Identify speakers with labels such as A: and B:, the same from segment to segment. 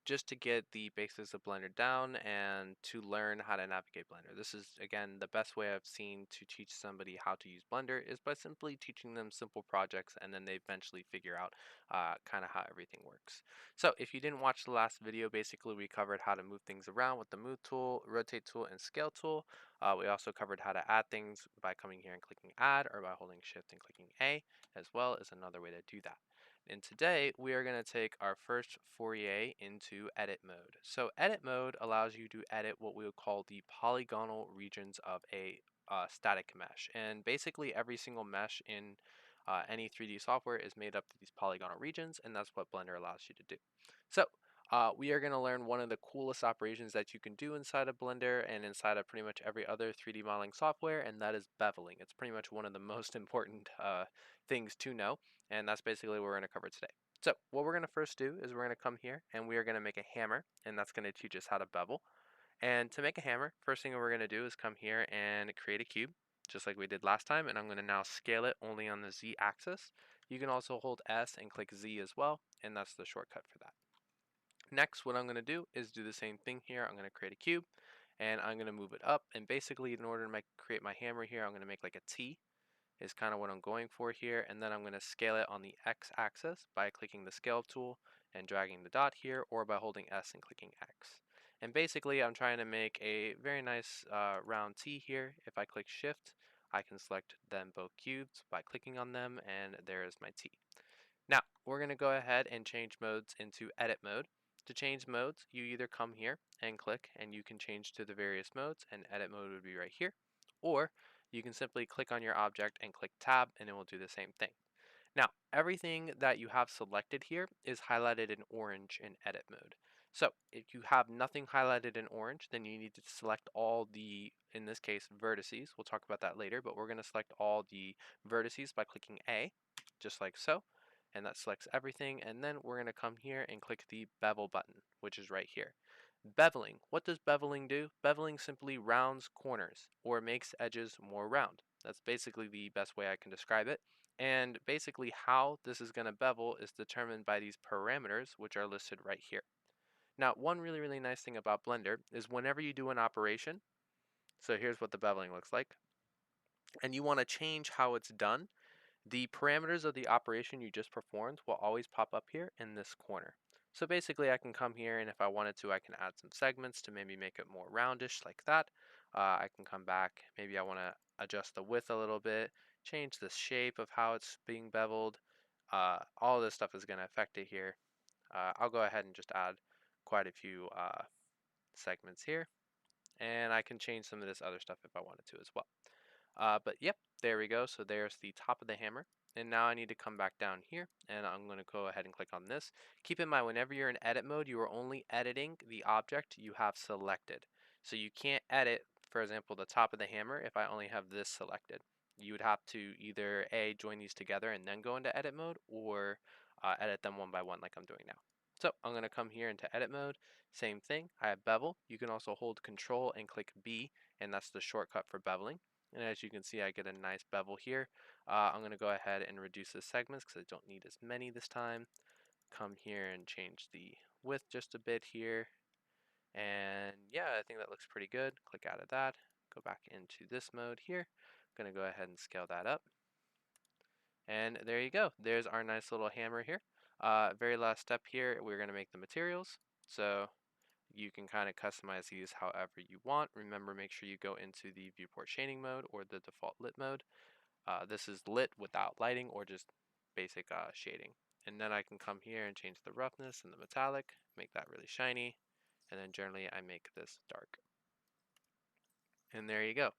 A: just to get the basics of Blender down and to learn how to navigate Blender. This is, again, the best way I've seen to teach somebody how to use Blender is by simply teaching them simple projects, and then they eventually figure out kind of how everything works. So if you didn't watch the last video, basically we covered how to move things around with the move tool, rotate tool, and scale tool. We also covered how to add things by coming here and clicking add, or by holding shift and clicking A, as well as another way to do that. And today we are going to take our first foray into edit mode. So edit mode allows you to edit what we would call the polygonal regions of a static mesh. And basically every single mesh in any 3D software is made up of these polygonal regions, and that's what Blender allows you to do. So we are going to learn one of the coolest operations that you can do inside of Blender and inside of pretty much every other 3D modeling software, and that is beveling. It's pretty much one of the most important things to know, and that's basically what we're going to cover today. So what we're going to first do is we're going to come here and we are going to make a hammer, and that's going to teach us how to bevel. And to make a hammer, first thing we're going to do is come here and create a cube, just like we did last time, and I'm going to now scale it only on the Z axis. You can also hold S and click Z as well, and that's the shortcut for that. Next, what I'm going to do is do the same thing here. I'm going to create a cube and I'm going to move it up. And basically, in order to create my hammer here, I'm going to make like a T is kind of what I'm going for here. And then I'm going to scale it on the X axis by clicking the scale tool and dragging the dot here, or by holding S and clicking X. And basically, I'm trying to make a very nice round T here. If I click shift, I can select them both cubes by clicking on them, and there is my T. Now, we're going to go ahead and change modes into edit mode. To change modes, you either come here and click, and you can change to the various modes, and edit mode would be right here. Or you can simply click on your object and click tab, and it will do the same thing. Now, everything that you have selected here is highlighted in orange in edit mode. So if you have nothing highlighted in orange, then you need to select all the, in this case, vertices. We'll talk about that later, but we're going to select all the vertices by clicking A, just like so. And that selects everything. And then we're going to come here and click the bevel button, which is right here. Beveling. What does beveling do? Beveling simply rounds corners or makes edges more round. That's basically the best way I can describe it. And basically how this is going to bevel is determined by these parameters, which are listed right here. Now, one really nice thing about Blender is whenever you do an operation, so here's what the beveling looks like, and you want to change how it's done, the parameters of the operation you just performed will always pop up here in this corner. So basically I can come here, and if I wanted to, I can add some segments to maybe make it more roundish like that. I can come back, maybe I want to adjust the width a little bit, change the shape of how it's being beveled. All this stuff is going to affect it here. I'll go ahead and just add quite a few segments here, and I can change some of this other stuff if I wanted to as well. But yep, there we go. So there's the top of the hammer. And now I need to come back down here, and I'm going to go ahead and click on this. Keep in mind, whenever you're in edit mode, you are only editing the object you have selected. So you can't edit, for example, the top of the hammer if I only have this selected. You would have to either A, join these together and then go into edit mode, or edit them one by one like I'm doing now. So I'm going to come here into edit mode. Same thing. I have bevel. You can also hold control and click B, and that's the shortcut for beveling. And as you can see, I get a nice bevel here. I'm going to go ahead and reduce the segments because I don't need as many this time. Come here and change the width just a bit here. And yeah, I think that looks pretty good. Click out of that. Go back into this mode here. I'm going to go ahead and scale that up. And there you go. There's our nice little hammer here. Very last step here, we're going to make the materials. So you can kind of customize these however you want. Remember, make sure you go into the viewport shading mode or the default lit mode. This is lit without lighting or just basic shading. And then I can come here and change the roughness and the metallic, make that really shiny. And then generally I make this dark. And there you go.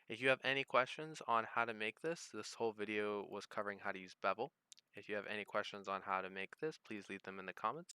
A: If you have any questions on how to make this whole video was covering how to use bevel. If you have any questions on how to make this, please leave them in the comments.